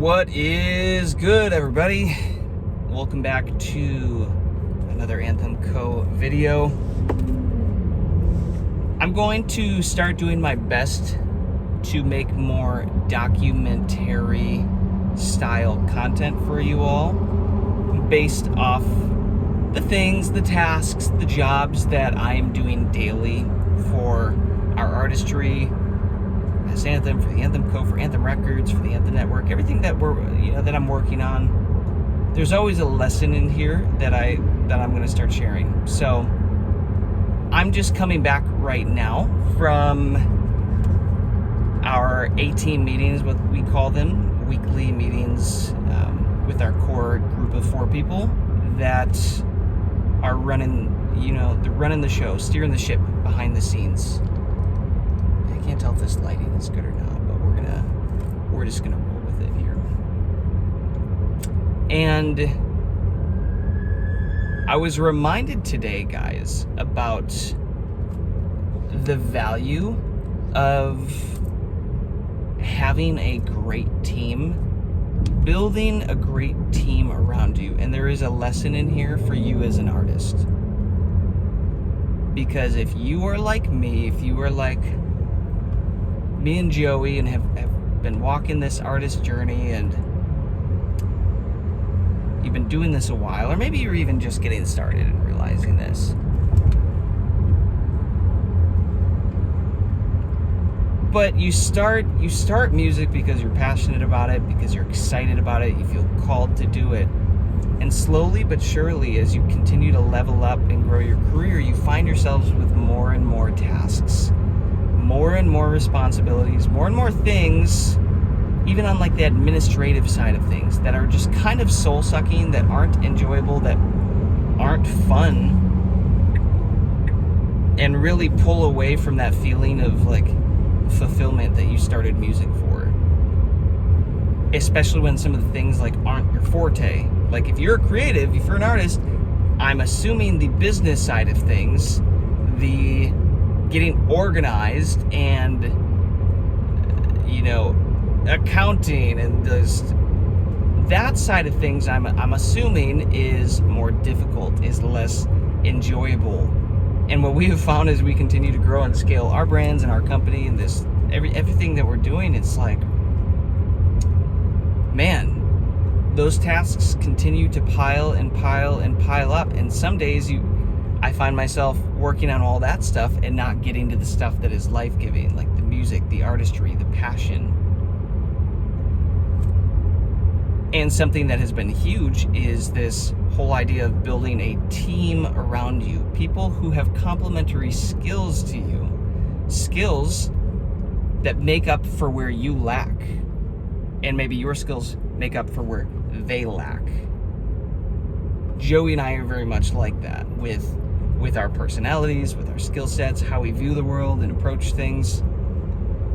What is good, everybody? Welcome back to another Anthem Co. video. I'm going to start doing my best to make more documentary style content for you all based off the things, the tasks, the jobs that I am doing daily for our artistry as Anthem, for the Anthem Co., for Anthem Records, for the Anthem Network, everything that that I'm working on. There's always a lesson in here that I'm going to start sharing. So I'm just coming back right now from our 18 meetings, what we call them, weekly meetings with our core group of 4 people that are running, they're running the show, steering the ship behind the scenes. I can't tell if this lighting is good or not, but we're just gonna roll with it here. And I was reminded today, guys, about the value of having a great team, building a great team around you. And there is a lesson in here for you as an artist. Because if you are like me, if you are like me and Joey and have been walking this artist journey and you've been doing this a while, or maybe you're even just getting started and realizing this. But you start music because you're passionate about it, because you're excited about it, you feel called to do it. And slowly but surely, as you continue to level up and grow your career, you find yourselves with more and more tasks, more and more responsibilities, more and more things, even on like the administrative side of things, that are just kind of soul-sucking, that aren't enjoyable, that aren't fun, and really pull away from that feeling of like fulfillment that you started music for. Especially when some of the things like aren't your forte. Like if you're a creative, if you're an artist, I'm assuming the business side of things, the getting organized and accounting and that side of things, I'm assuming is more difficult, is less enjoyable. And what we have found as we continue to grow and scale our brands and our company and this everything that we're doing, it's like, man, those tasks continue to pile and pile and pile up. And some days I find myself working on all that stuff and not getting to the stuff that is life-giving, like the music, the artistry, the passion. And something that has been huge is this whole idea of building a team around you. People who have complementary skills to you. Skills that make up for where you lack. And maybe your skills make up for where they lack. Joey and I are very much like that with our personalities, with our skill sets, how we view the world and approach things.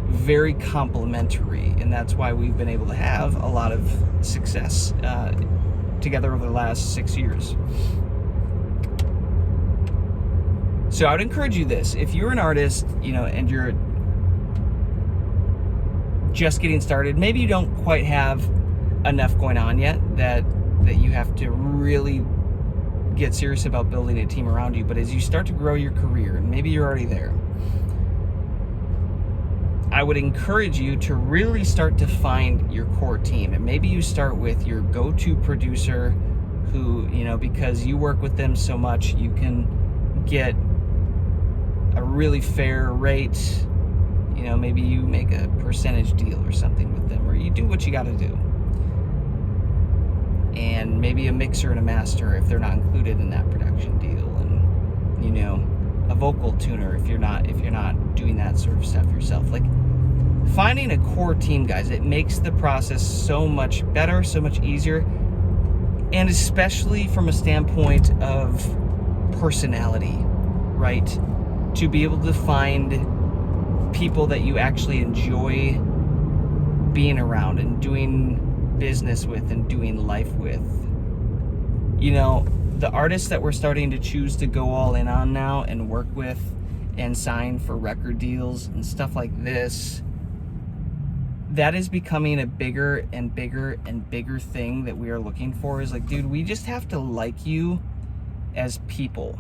Very complementary, and that's why we've been able to have a lot of success together over the last 6 years. So I would encourage you this: if you're an artist, and you're just getting started, maybe you don't quite have enough going on yet that you have to really get serious about building a team around you. But as you start to grow your career, and maybe you're already there, I would encourage you to really start to find your core team. And maybe you start with your go-to producer who, because you work with them so much, you can get a really fair rate. Maybe you make a percentage deal or something with them, or you do what you got to do. And maybe a mixer and a master if they're not included in that production deal, and a vocal tuner if you're not doing that sort of stuff yourself. Like, finding a core team, guys, it makes the process so much better, so much easier, and especially from a standpoint of personality, right? To be able to find people that you actually enjoy being around and doing business with and doing life with. The artists that we're starting to choose to go all in on now and work with and sign for record deals and stuff like this, that is becoming a bigger and bigger and bigger thing that we are looking for. Is like, dude, we just have to like you as people.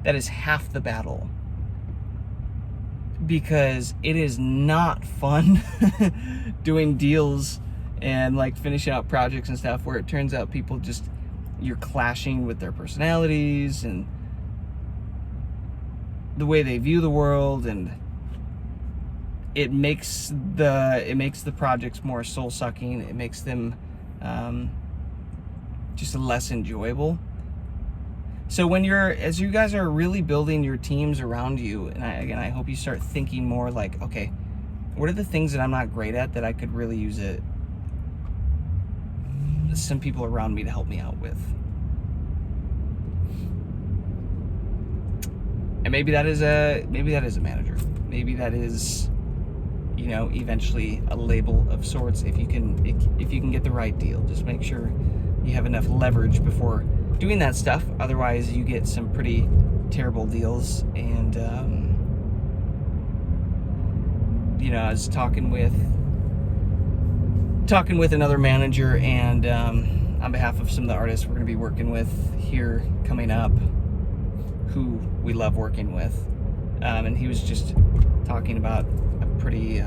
That is half the battle. Because it is not fun doing deals and like finishing out projects and stuff where it turns out people just, you're clashing with their personalities and the way they view the world, and it makes the projects more soul-sucking. It makes them just less enjoyable. So as you guys are really building your teams around you, and I hope you start thinking more like, okay, what are the things that I'm not great at that I could really use some people around me to help me out with? And maybe that is a manager. Maybe that is, eventually a label of sorts if you can get the right deal. Just make sure you have enough leverage before doing that stuff. Otherwise, you get some pretty terrible deals. And I was talking with another manager, and on behalf of some of the artists we're going to be working with here coming up, who we love working with, and he was just talking about a pretty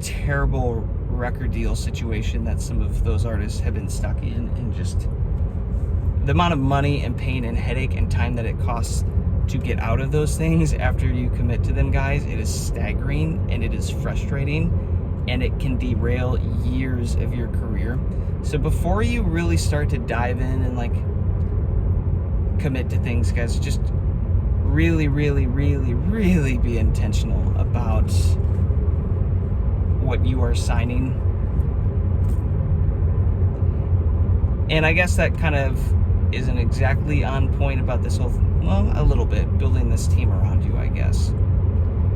terrible record deal situation that some of those artists have been stuck in, and just the amount of money and pain and headache and time that it costs to get out of those things after you commit to them, guys. It is staggering, and it is frustrating, and it can derail years of your career. So before you really start to dive in and like commit to things, guys, just really, really, really, really be intentional about what you are signing. And I guess that kind of isn't exactly on point about this whole well, a little bit, building this team around you, I guess.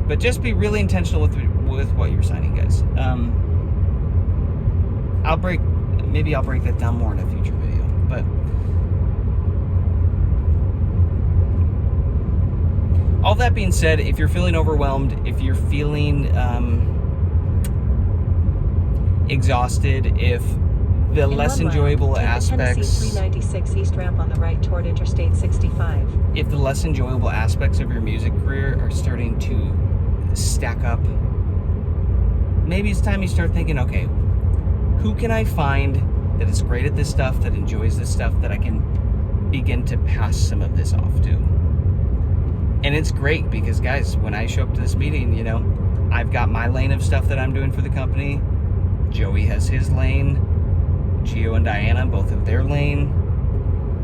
But just be really intentional with what you're signing, guys. Maybe I'll break that down more in a future video. But all that being said, if you're feeling overwhelmed, if you're feeling exhausted, if the less enjoyable aspects, 396 East ramp on the right toward Interstate 65. If the less enjoyable aspects of your music career are starting to stack up, maybe it's time you start thinking, okay, who can I find that is great at this stuff, that enjoys this stuff, that I can begin to pass some of this off to? And it's great because, guys, when I show up to this meeting, I've got my lane of stuff that I'm doing for the company. Joey has his lane. Gio and Diana both have their lane.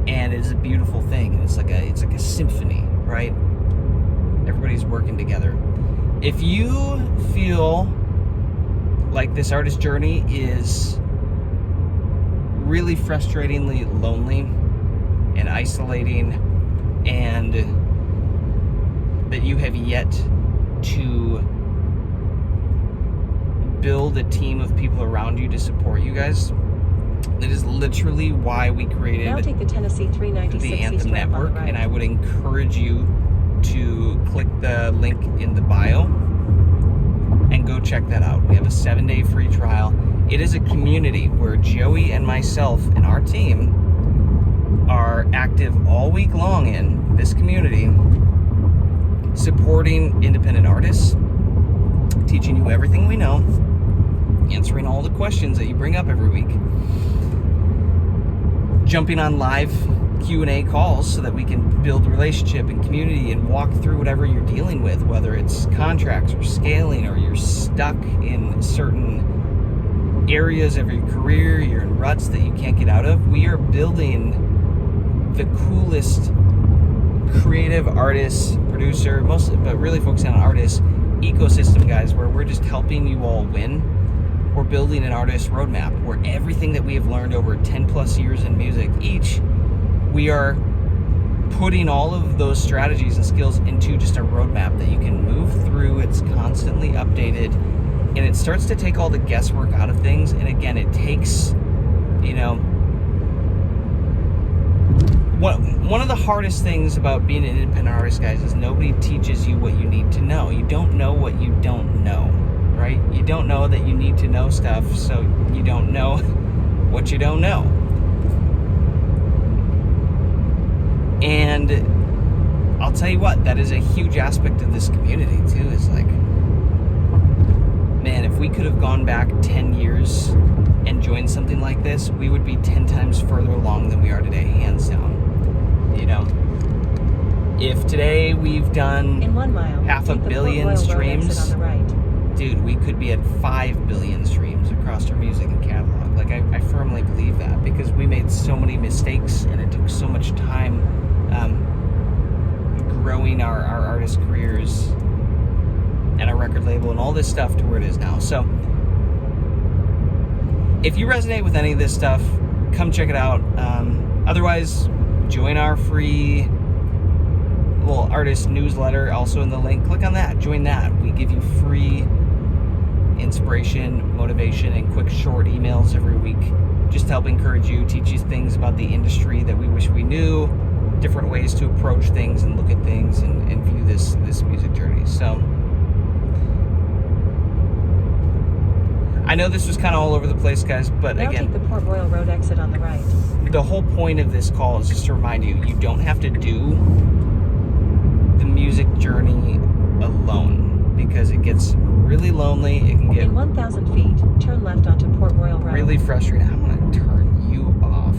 And it's a beautiful thing. It's like a symphony, right? Everybody's working together. If you feel like this artist journey is really frustratingly lonely and isolating, and that you have yet to build a team of people around you to support you guys, that is literally why we created now take the Tennessee 396 the Anthem Network, right. And I would encourage you to click the link in the bio and go check that out. We have a 7-day free trial. It is a community where Joey and myself and our team are active all week long in this community, supporting independent artists, teaching you everything we know, answering all the questions that you bring up every week, jumping on live Q&A calls so that we can build relationship and community and walk through whatever you're dealing with, whether it's contracts or scaling, or you're stuck in certain areas of your career, you're in ruts that you can't get out of. We are building the coolest creative artist, producer, but really focusing on artists ecosystem, guys, where we're just helping you all win. We're building an artist roadmap where everything that we have learned over 10 plus years in music each, we are putting all of those strategies and skills into just a roadmap that you can move through. It's constantly updated, and it starts to take all the guesswork out of things. And again, it takes, one of the hardest things about being an independent artist, guys, is nobody teaches you what you need to know. You don't know what you don't know. right? You don't know that you need to know stuff, so you don't know what you don't know. And I'll tell you what, that is a huge aspect of this community too, is like, man, if we could have gone back 10 years and joined something like this, we would be 10 times further along than we are today, hands down. You know, if today we've done In 1 mile, half a take the Port billion Royal Road streams, exit on the right. dude, we could be at 5 billion streams across our music and catalog. Like, I firmly believe that, because we made so many mistakes and it took so much time growing our artist careers and our record label and all this stuff to where it is now. So if you resonate with any of this stuff, come check it out. Otherwise, join our free little artist newsletter, also in the link. Click on that, join that. We give you free inspiration, motivation, and quick short emails every week, just to help encourage you, teach you things about the industry that we wish we knew, different ways to approach things and look at things and view this music journey. So I know this was kind of all over the place, guys, but Now again, take the Port Royal Road exit on the right. the whole point of this call is just to remind you, you don't have to do the music journey alone, because it gets really lonely. It can get In 1,000 feet, turn left onto Port Royal Road. really frustrating. I'm going to turn you off.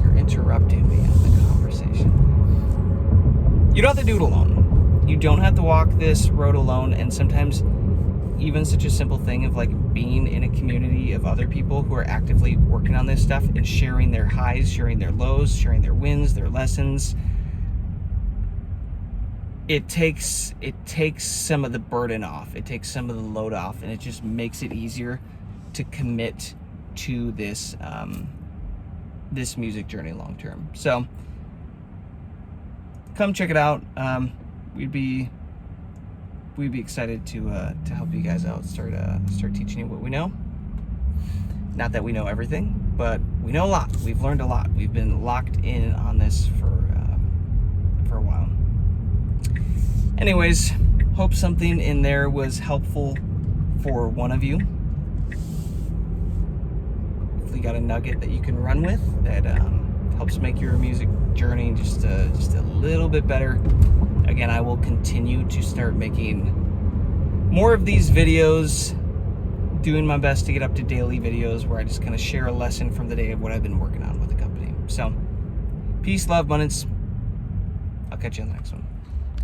You're interrupting me on the conversation. You don't have to do it alone. You don't have to walk this road alone. And sometimes even such a simple thing of like being in a community of other people who are actively working on this stuff and sharing their highs, sharing their lows, sharing their wins, their lessons. It takes some of the burden off. It takes some of the load off, and it just makes it easier to commit to this this music journey long term. So come check it out. We'd be excited to help you guys out. Start teaching you what we know. Not that we know everything, but we know a lot. We've learned a lot. We've been locked in on this for a while. Anyways, hope something in there was helpful for one of you. Hopefully, got a nugget that you can run with that helps make your music journey just a little bit better. Again, I will continue to start making more of these videos, doing my best to get up to daily videos where I just kind of share a lesson from the day of what I've been working on with the company. So, peace, love, abundance. I'll catch you on the next one.